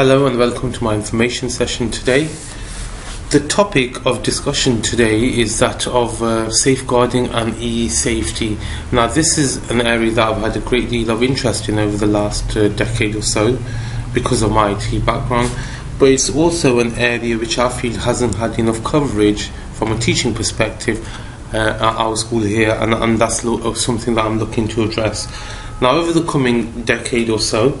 Hello and welcome to my information session today. The topic of discussion today is that of safeguarding and e-safety. Now this is an area that I've had a great deal of interest in over the last decade or so because of my IT background, but it's also an area which I feel hasn't had enough coverage from a teaching perspective at our school here, and that's something that I'm looking to address. Now over the coming decade or so,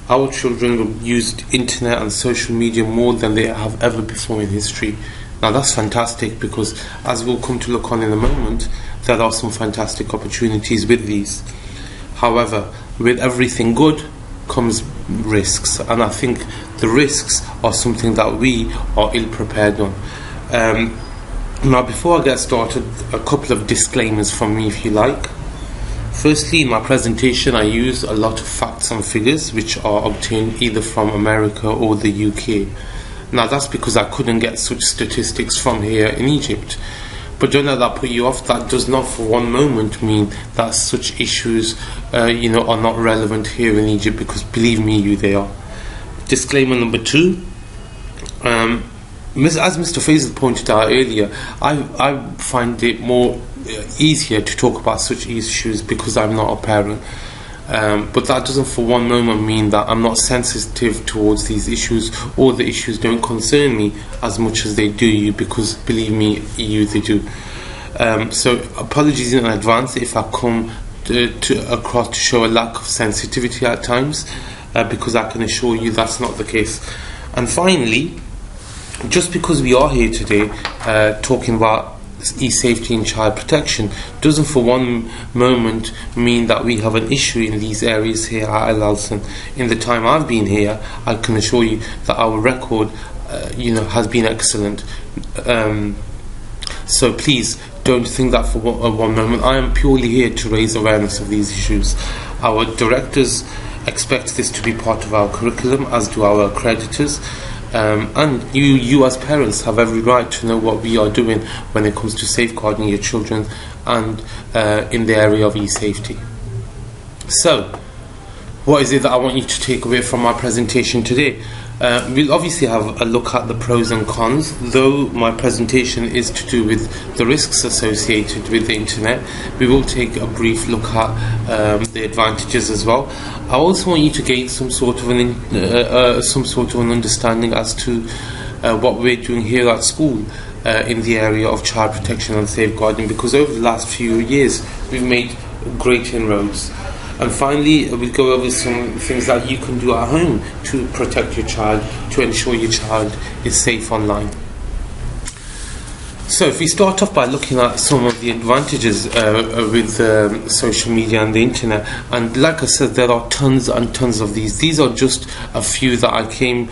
our children will use internet and social media more than they have ever before in history. Now that's fantastic because, as we'll come to look on in a moment, there are some fantastic opportunities with these. However, with everything good comes risks, and I think the risks are something that we are ill prepared on. Now before I get started, a couple of disclaimers from me if you like. Firstly, in my presentation I use a lot of facts and figures which are obtained either from America or the UK. Now that's because I couldn't get such statistics from here in Egypt. But don't let that put you off. That does not for one moment mean that such issues are not relevant here in Egypt, because believe me, they are. Disclaimer number 2. As Mr. Faisal pointed out earlier, I find it more easier to talk about such issues because I'm not a parent, but that doesn't for one moment mean that I'm not sensitive towards these issues, or the issues don't concern me as much as they do you, because believe me, they do. So apologies in advance if I come across to show a lack of sensitivity at times, because I can assure you that's not the case. And finally, just because we are here today talking about e-safety and child protection doesn't for one moment mean that we have an issue in these areas here at Al Alsan. In the time I've been here, I can assure you that our record has been excellent. So please don't think that for one moment. I am purely here to raise awareness of these issues. Our directors expect this to be part of our curriculum, as do our accreditors. And you as parents have every right to know what we are doing when it comes to safeguarding your children and in the area of e-safety. So, what is it that I want you to take away from my presentation today? We'll obviously have a look at the pros and cons, though my presentation is to do with the risks associated with the internet. We will take a brief look at the advantages as well. I also want you to gain some sort of an understanding as to what we're doing here at school in the area of child protection and safeguarding, because over the last few years we've made great inroads. And finally, we'll go over some things that you can do at home to protect your child, to ensure your child is safe online. So if we start off by looking at some of the advantages with social media and the internet, and like I said, there are tons and tons of these. These are just a few that I came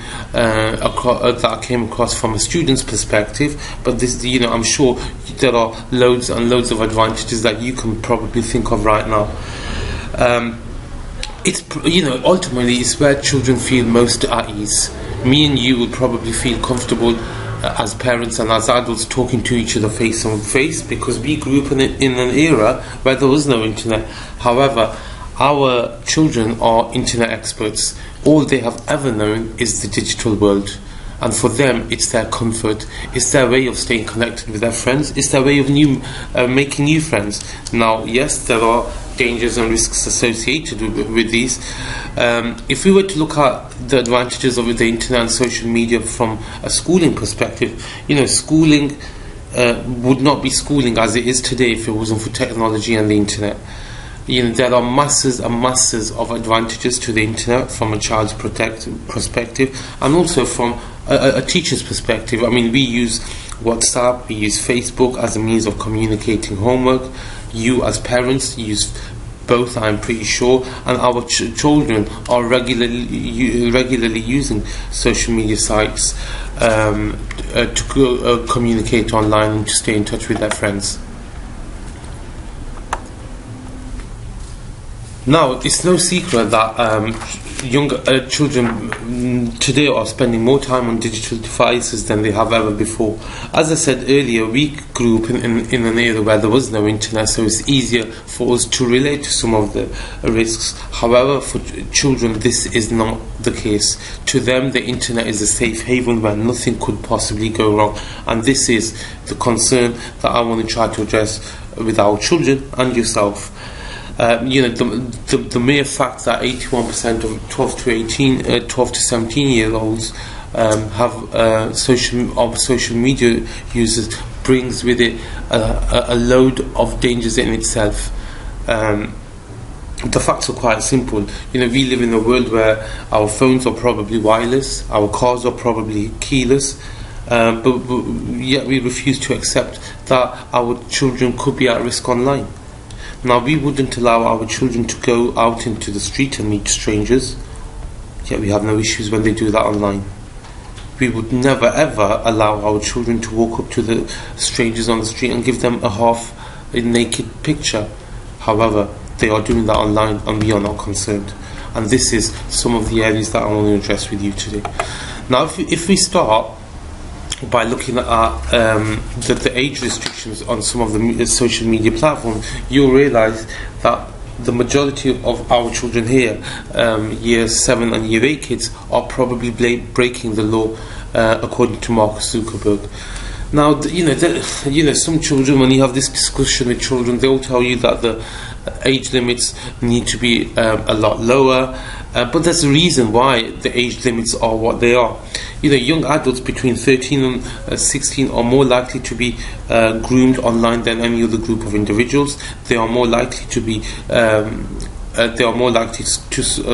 across from a student's perspective, but this, I'm sure there are loads and loads of advantages that you can probably think of right now. Ultimately it's where children feel most at ease. Me and you would probably feel comfortable as parents and as adults talking to each other face to face, because we grew up in an era where there was no internet. However, our children are internet experts. All they have ever known is the digital world, and for them it's their comfort, it's their way of staying connected with their friends, it's their way of making new friends. Now yes, there are dangers and risks associated with these. If we were to look at the advantages of the internet and social media from a schooling perspective, schooling would not be schooling as it is today if it wasn't for technology and the internet. There are masses and masses of advantages to the internet from a child's perspective, and also from a teacher's perspective. I mean, we use WhatsApp, we use Facebook as a means of communicating homework. You as parents use both, I'm pretty sure, and our children are regularly using social media sites to communicate online and to stay in touch with their friends. Now, it's no secret that young children today are spending more time on digital devices than they have ever before. As I said earlier, we grew up in an era where there was no internet, so it's easier for us to relate to some of the risks. However, for children, this is not the case. To them, the internet is a safe haven where nothing could possibly go wrong, and this is the concern that I want to try to address with our children and yourself. The mere fact that 81% of 12 to 17-year-olds have social media users brings with it a load of dangers in itself. The facts are quite simple. We live in a world where our phones are probably wireless, our cars are probably keyless, but yet we refuse to accept that our children could be at risk online. Now, we wouldn't allow our children to go out into the street and meet strangers, yet we have no issues when they do that online. We would never ever allow our children to walk up to the strangers on the street and give them a half-naked picture. However, they are doing that online and we are not concerned. And this is some of the areas that I want to address with you today. Now, if we start by looking at the age restrictions on some of the social media platforms, you'll realise that the majority of our children here, year 7 and year 8 kids, are probably breaking the law, according to Mark Zuckerberg. Now, some children, when you have this discussion with children, they'll tell you that the age limits need to be a lot lower, but there's a reason why the age limits are what they are. Young adults between 13 and 16 are more likely to be groomed online than any other group of individuals. They are more likely to be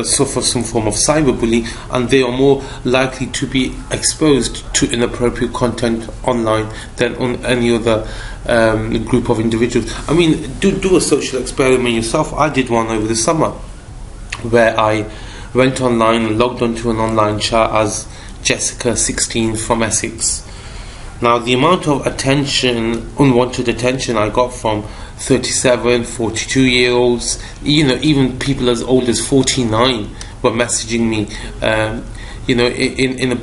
suffer some form of cyberbullying, and they are more likely to be exposed to inappropriate content online than on any other group of individuals. I mean, do a social experiment yourself. I did one over the summer where I went online and logged onto an online chat as Jessica, 16, from Essex. Now, the amount of unwanted attention I got from 37, 42-year-olds, even people as old as 49 were messaging me, in a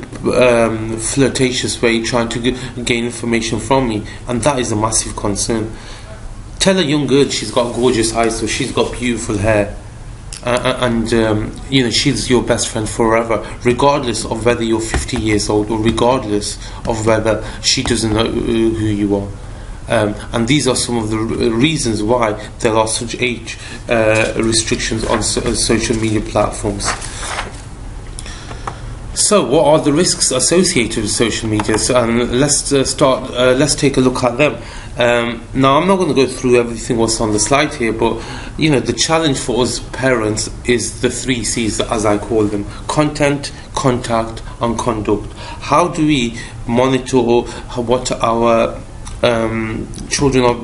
flirtatious way, trying to gain information from me, and that is a massive concern. Tell a young girl she's got gorgeous eyes, so she's got beautiful hair, and she's your best friend forever, regardless of whether you're 50 years old or regardless of whether she doesn't know who you are. And these are some of the reasons why there are such age restrictions on social media platforms. So, what are the risks associated with social media? Let's take a look at them. Now, I'm not going to go through everything what's on the slide here, but the challenge for us parents is the 3 C's, as I call them: content, contact, and conduct. How do we monitor what our children are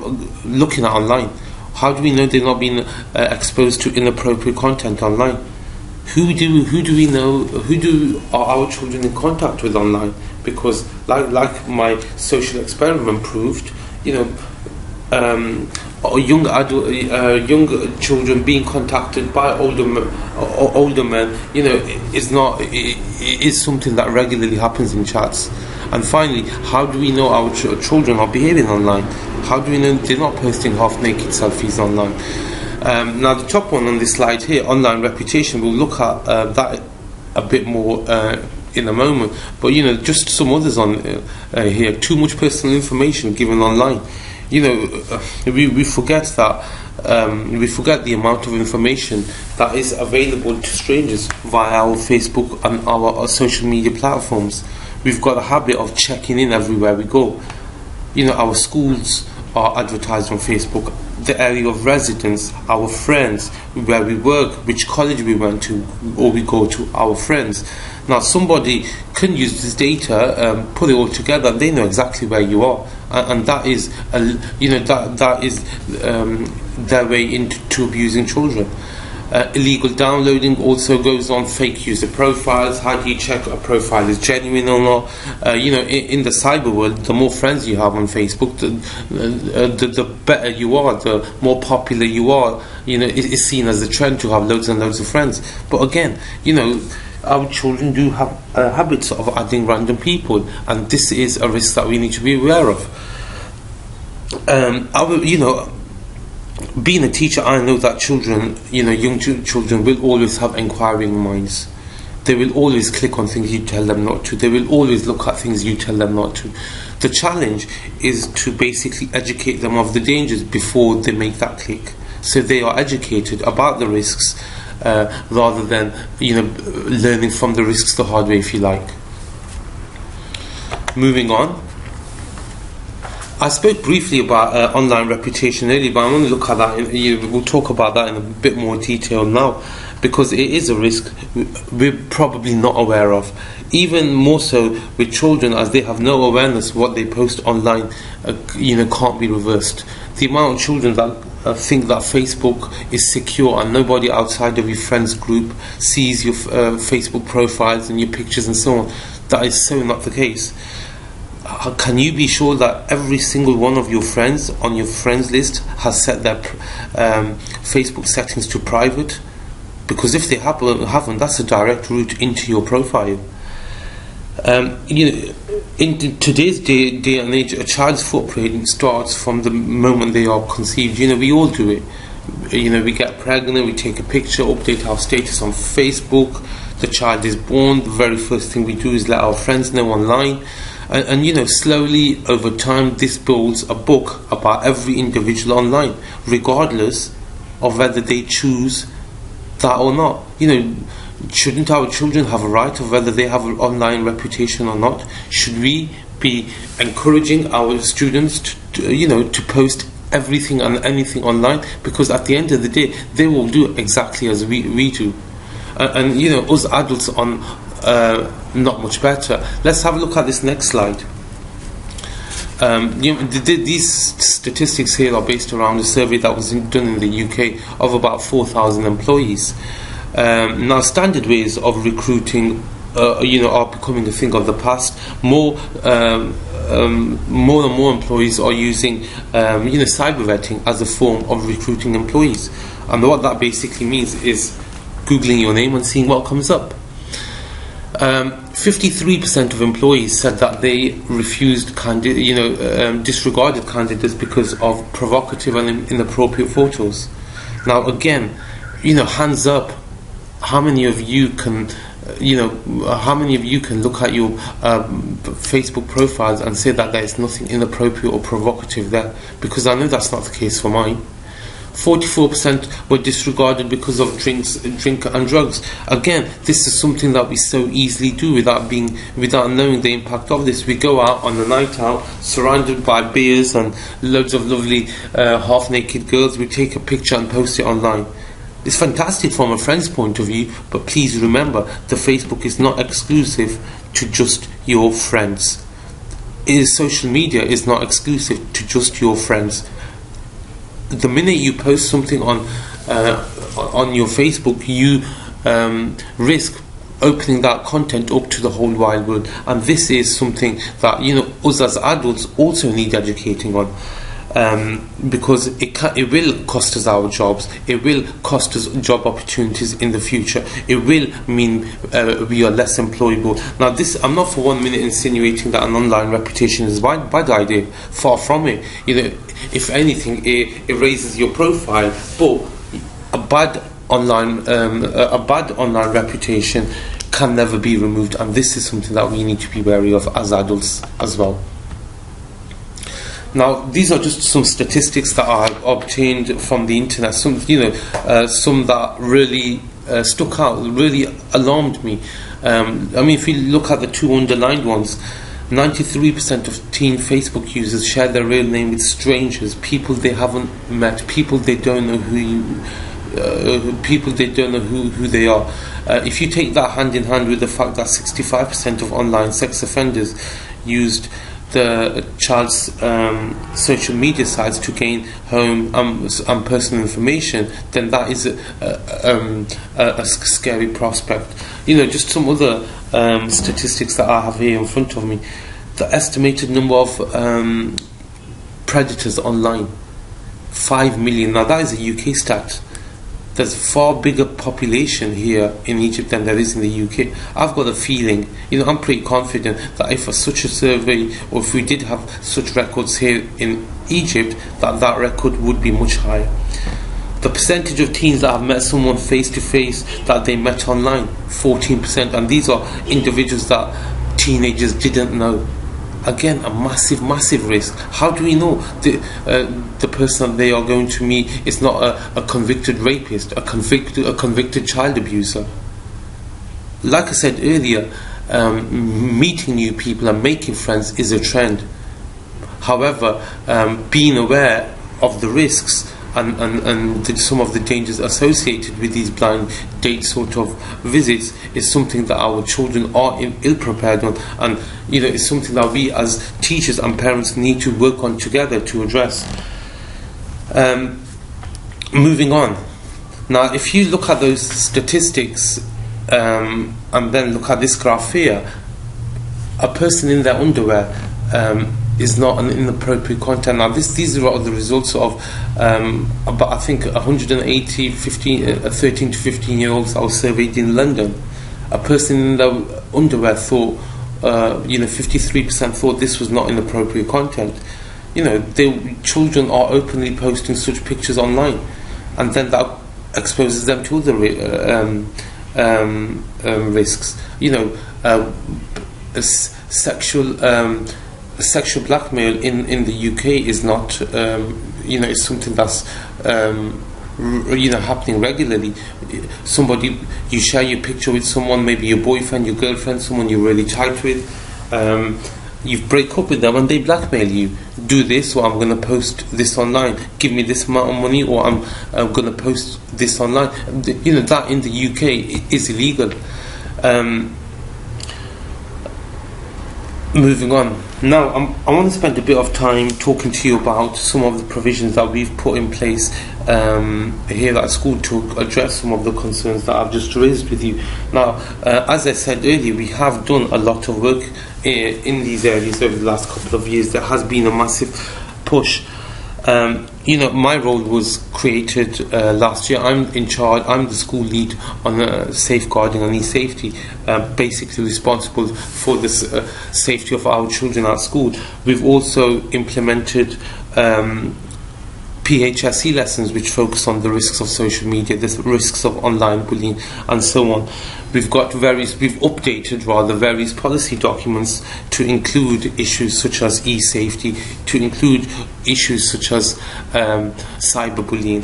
looking at online? How do we know they're not being exposed to inappropriate content online? Who do we know? Are our children in contact with online? Because like my social experiment proved, young children being contacted by older men, is something that regularly happens in chats. And finally, how do we know our children are behaving online? How do we know they're not posting half-naked selfies online? Now, the top one on this slide here, online reputation, we'll look at that a bit more in a moment. But just some others on here. Too much personal information given online. We forget that. We forget the amount of information that is available to strangers via our Facebook and our social media platforms. We've got a habit of checking in everywhere we go. Our schools are advertised on Facebook, the area of residence, our friends, where we work, which college we went to or we go to, our friends. Now, somebody can use this data, put it all together, and they know exactly where you are, and that is, that is their way into abusing children. Illegal downloading also goes on. Fake user profiles. How do you check a profile is genuine or not? In the cyber world, the more friends you have on Facebook, the better you are, the more popular you are. It's seen as a trend to have loads and loads of friends. But again, our children do have habits of adding random people, and this is a risk that we need to be aware of. Being a teacher, I know that children, young children will always have inquiring minds. They will always click on things you tell them not to. They will always look at things you tell them not to. The challenge is to basically educate them of the dangers before they make that click, so they are educated about the risks, rather than learning from the risks the hard way, if you like. Moving on. I spoke briefly about online reputation earlier, but I want to look at that. We'll talk about that in a bit more detail now, because it is a risk we're probably not aware of. Even more so with children, as they have no awareness what they post online, can't be reversed. The amount of children that think that Facebook is secure and nobody outside of your friends group sees your Facebook profiles and your pictures and so on, that is so not the case. Can you be sure that every single one of your friends on your friends list has set their Facebook settings to private? Because if they haven't, that's a direct route into your profile. In today's day and age, a child's footprint starts from the moment they are conceived. We all do it. We get pregnant, we take a picture, update our status on Facebook. The child is born, the very first thing we do is let our friends know online. And slowly over time, this builds a book about every individual online, regardless of whether they choose that or not. Shouldn't our children have a right of whether they have an online reputation or not? Should we be encouraging our students to post everything and anything online? Because at the end of the day, they will do exactly as we do. And us adults on not much better. Let's have a look at this next slide. These statistics here are based around a survey that was done in the UK of about 4,000 employees. Now, standard ways of recruiting, are becoming a thing of the past. More and more employees are using, cyber vetting as a form of recruiting employees. And what that basically means is Googling your name and seeing what comes up. 53% of employees said that they refused disregarded candidates because of provocative and inappropriate photos. Now again, hands up, how many of you can look at your Facebook profiles and say that there is nothing inappropriate or provocative there? Because I know that's not the case for mine. 44% were disregarded because of drink and drugs. Again, this is something that we so easily do without knowing the impact of this. We go out on a night out, surrounded by beers and loads of lovely half-naked girls. We take a picture and post it online. It's fantastic from a friend's point of view, but please remember, the Facebook is not exclusive to just your friends. Social media is not exclusive to just your friends. The minute you post something on your Facebook, you risk opening that content up to the whole wide world, and this is something that us as adults also need educating on, because it will cost us our jobs, it will cost us job opportunities in the future, it will mean we are less employable. Now, I'm not for 1 minute insinuating that an online reputation is a bad idea. Far from it. If anything, it raises your profile, but a bad online reputation can never be removed, and this is something that we need to be wary of as adults as well. Now, these are just some statistics that I obtained from the internet. Some that really stuck out, really alarmed me. If you look at the two underlined ones, 93% of teen Facebook users share their real name with strangers, people they haven't met, people they don't know who they are. If you take that hand in hand with the fact that 65% of online sex offenders used the child's social media sites to gain home and personal information, then that is a scary prospect. Just some other statistics that I have here in front of me. The estimated number of predators online, 5 million. Now that is a UK stat. There's a far bigger population here in Egypt than there is in the UK. I've got a feeling, I'm pretty confident that if such a survey, or if we did have such records here in Egypt, that record would be much higher. The percentage of teens that have met someone face to face that they met online, 14%, and these are individuals that teenagers didn't know. Again, a massive risk. How do we know the person they are going to meet is not a convicted rapist, a convicted child abuser? Like I said earlier, meeting new people and making friends is a trend. However, being aware of the risks and some of the dangers associated with these blind date sort of visits is something that our children are ill prepared on, and it's something that we as teachers and parents need to work on together to address. Moving on. Now, if you look at those statistics and then look at this graph here, a person in their underwear is not an inappropriate content. Now, these are the results of about, I think, 180 13 to 15 year olds that were surveyed in London. A person in their underwear thought, 53% thought this was not inappropriate content. Children are openly posting such pictures online, and then that exposes them to other risks. Sexual blackmail in the UK is not, it's something that's, happening regularly. You share your picture with someone, maybe your boyfriend, your girlfriend, someone you're really tight with. You break up with them and they blackmail you. Do this, or I'm going to post this online. Give me this amount of money, or I'm going to post this online. That in the UK is illegal. Moving on. Now, I want to spend a bit of time talking to you about some of the provisions that we've put in place here at school to address some of the concerns that I've just raised with you. Now, as I said earlier, we have done a lot of work in these areas over the last couple of years. There has been a massive push. My role was created last year. I'm in charge. I'm the school lead on safeguarding and e-safety, basically responsible for the safety of our children at school. We've also implemented PHSE lessons which focus on the risks of social media, the risks of online bullying, and so on. We've updated various policy documents to include issues such as e-safety, to include issues such as cyberbullying.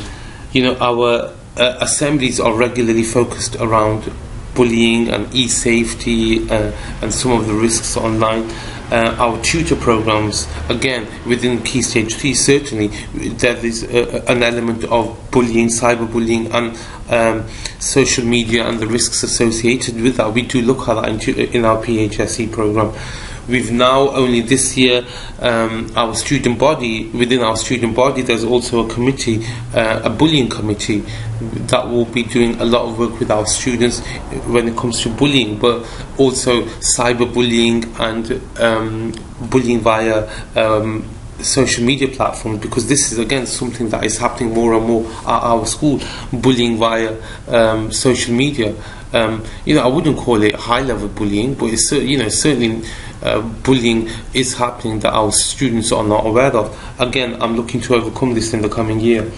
Our assemblies are regularly focused around bullying and e-safety and some of the risks online. Our tutor programs, again, within Key Stage 3, certainly there is an element of bullying, cyberbullying, and social media and the risks associated with that. We do look at that in our PHSE program. We've now, only this year, within our student body, there's also a committee, a bullying committee, that will be doing a lot of work with our students when it comes to bullying, but also cyberbullying and bullying via social media platforms, because this is again something that is happening more and more at our school. Bullying via social media. I wouldn't call it high level bullying, but it's certainly bullying is happening that our students are not aware of. Again, I'm looking to overcome this in the coming year.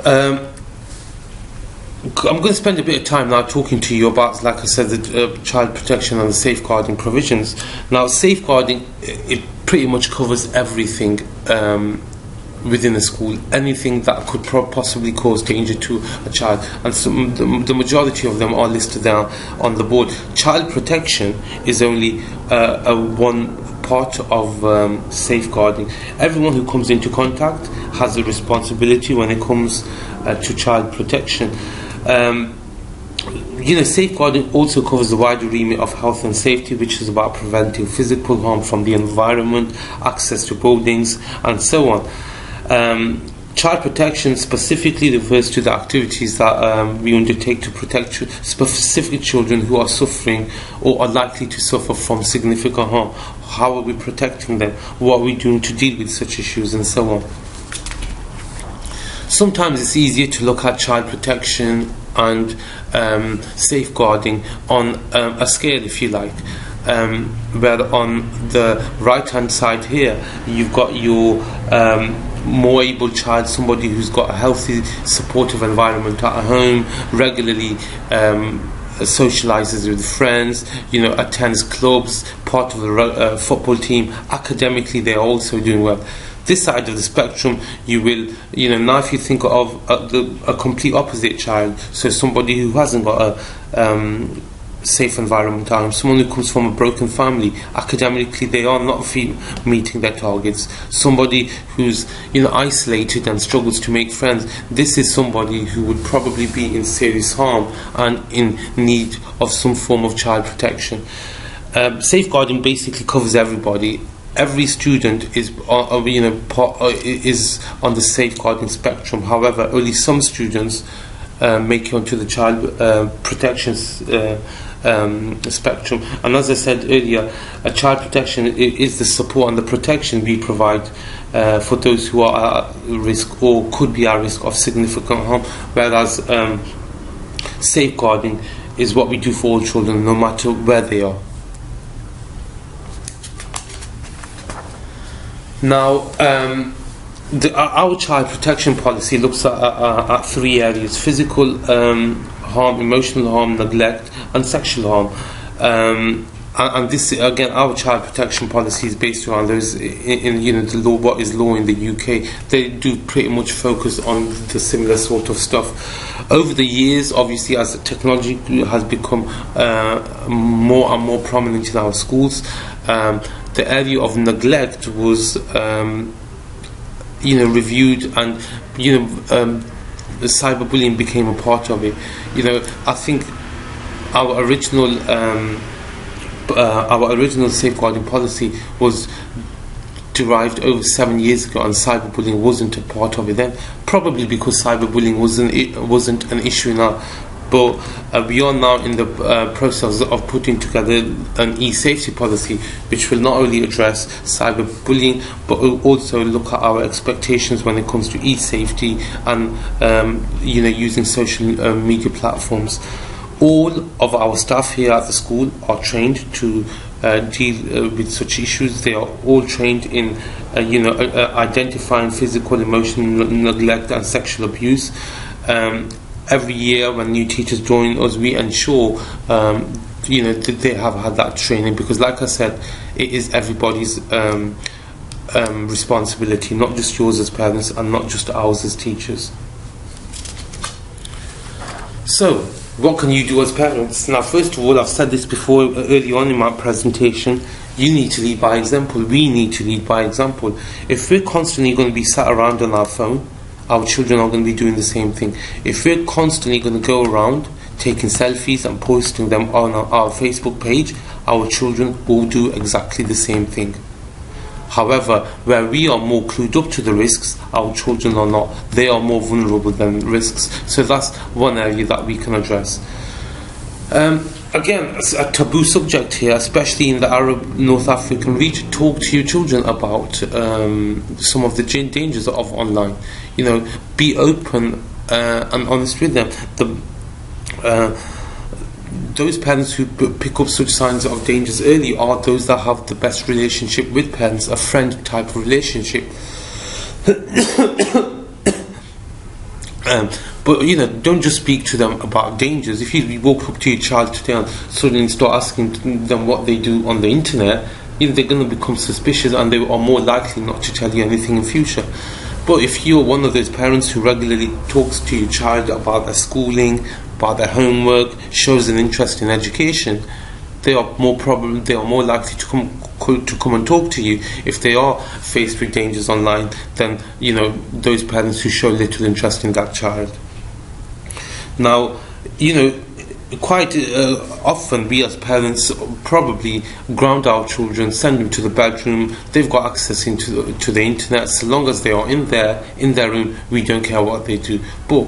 I'm going to spend a bit of time now talking to you about, like I said, the child protection and the safeguarding provisions. Now, safeguarding, it pretty much covers everything within a school, anything that could possibly cause danger to a child, and the majority of them are listed down on the board. Child protection is only one part of safeguarding. Everyone who comes into contact has a responsibility when it comes to child protection. Safeguarding also covers the wider remit of health and safety, which is about preventing physical harm from the environment, access to buildings, and so on. Child protection specifically refers to the activities that we undertake to protect specific children who are suffering or are likely to suffer from significant harm. How are we protecting them? What are we doing to deal with such issues, and so on. Sometimes it's easier to look at child protection and safeguarding on a scale, if you like, where on the right hand side here you've got your more able child, somebody who's got a healthy, supportive environment at home, regularly socializes with friends, attends clubs, part of the football team. Academically, they are also doing well. This side of the spectrum, you will, now if you think of a complete opposite child, so somebody who hasn't got a safe environment at home, someone who comes from a broken family, academically they are not meeting their targets, somebody who's isolated and struggles to make friends, this is somebody who would probably be in serious harm and in need of some form of child protection. Safeguarding basically covers everybody. Every student is on the safeguarding spectrum. However, only some students make it onto the child protection spectrum. And as I said earlier, child protection is the support and the protection we provide for those who are at risk or could be at risk of significant harm, whereas safeguarding is what we do for all children, no matter where they are. Now, our child protection policy looks at three areas: physical harm, emotional harm, neglect, and sexual harm. And this, again, our child protection policy is based around those in the law. What is law in the UK? They do pretty much focus on the similar sort of stuff. Over the years, obviously, as technology has become more and more prominent in our schools, the area of neglect was reviewed, and cyberbullying became a part of it. I think our original safeguarding policy was derived over 7 years ago, and cyberbullying wasn't a part of it then, probably because cyberbullying wasn't an issue now. But we are now in the process of putting together an e-safety policy, which will not only address cyberbullying, but will also look at our expectations when it comes to e-safety and using social media platforms. All of our staff here at the school are trained to deal with such issues. They are all trained in identifying physical, emotional neglect and sexual abuse. Every year when new teachers join us, we ensure that they have had that training, because like I said, it is everybody's responsibility, not just yours as parents and not just ours as teachers. So, what can you do as parents? Now, first of all, I've said this before early on in my presentation, you need to lead by example. We need to lead by example. If we're constantly going to be sat around on our phone, our children are going to be doing the same thing. If we're constantly going to go around taking selfies and posting them on our Facebook page, our children will do exactly the same thing. However, where we are more clued up to the risks, our children are not. They are more vulnerable than risks. So that's one area that we can address. Again, it's a taboo subject here, especially in the Arab North African region. Talk to your children about some of the dangers of online. Be open and honest with them. Those parents who pick up such signs of dangers early are those that have the best relationship with parents, a friend type of relationship. But don't just speak to them about dangers. If you walk up to your child today and suddenly start asking them what they do on the internet, they're going to become suspicious, and they are more likely not to tell you anything in future. But if you're one of those parents who regularly talks to your child about their schooling, about their homework, shows an interest in education, they are more likely to come and talk to you if they are faced with dangers online than those parents who show little interest in that child. Now, quite often we as parents probably ground our children, send them to the bedroom. They've got access to the internet. So long as they are in their room, we don't care what they do. But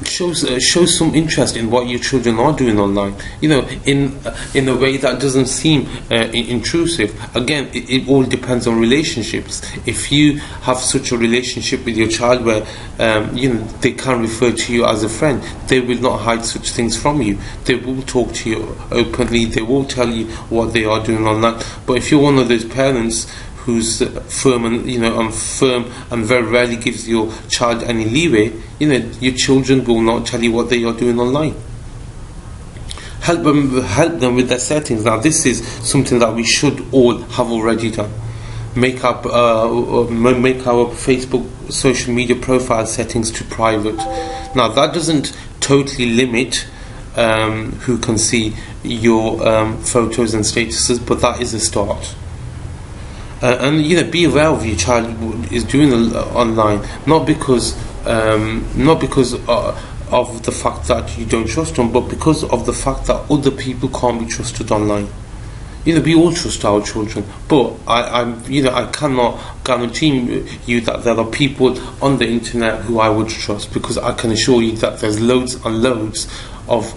show some interest in what your children are doing online, in a way that doesn't seem intrusive. Again, it all depends on relationships. If you have such a relationship with your child where they can refer to you as a friend, they will not hide such things from you. They will talk to you openly. They will tell you what they are doing online. But if you're one of those parents who's firm and very rarely gives your child any leeway, your children will not tell you what they are doing online. Help them with their settings. Now, this is something that we should all have already done. Make our Facebook social media profile settings to private. Now, that doesn't totally limit who can see your photos and statuses, but that is a start. And be aware of your child is doing online, not because of the fact that you don't trust them, but because of the fact that other people can't be trusted online. We all trust our children, but I cannot guarantee you that there are people on the internet who I would trust, because I can assure you that there's loads and loads of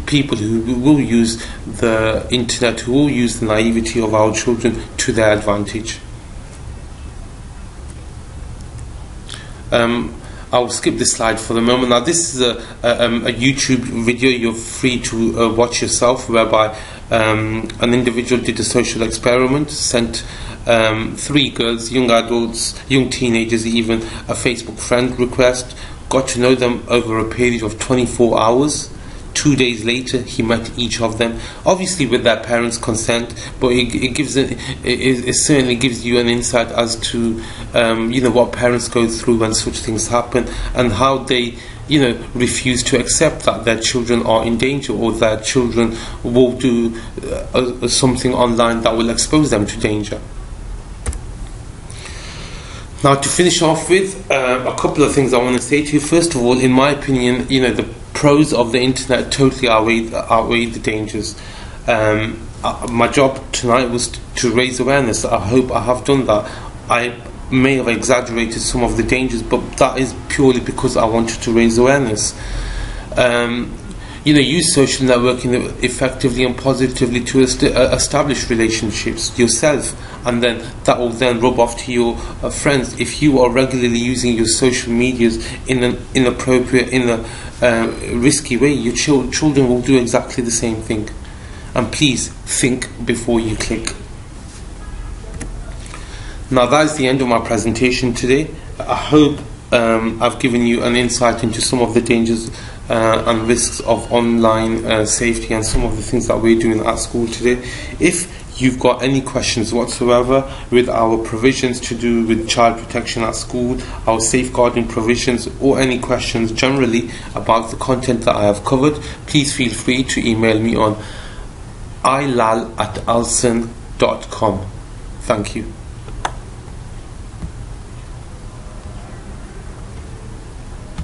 people who will use the internet, who will use the naivety of our children to their advantage. I'll skip this slide for the moment. Now, this is a YouTube video you're free to watch yourself, whereby an individual did a social experiment, sent 3 girls, young adults, young teenagers even, a Facebook friend request, got to know them over a period of 24 hours. 2 days later, he met each of them, obviously with their parents' consent, but it certainly gives you an insight as to what parents go through when such things happen, and how they refuse to accept that their children are in danger, or their children will do something online that will expose them to danger. Now, to finish off with, a couple of things I want to say to you. First of all, in my opinion, the pros of the internet totally outweigh the dangers. My job tonight was to raise awareness. I hope I have done that. I may have exaggerated some of the dangers, but that is purely because I wanted to raise awareness. Use social networking effectively and positively to establish relationships yourself, and then that will then rub off to your friends. If you are regularly using your social medias in an inappropriate, risky way, your children will do exactly the same thing. And please think before you click. Now, that is the end of my presentation today. I hope I've given you an insight into some of the dangers and risks of online safety, and some of the things that we're doing at school today. If you've got any questions whatsoever with our provisions to do with child protection at school, our safeguarding provisions, or any questions generally about the content that I have covered, please feel free to email me on ilal@alson.com. Thank you.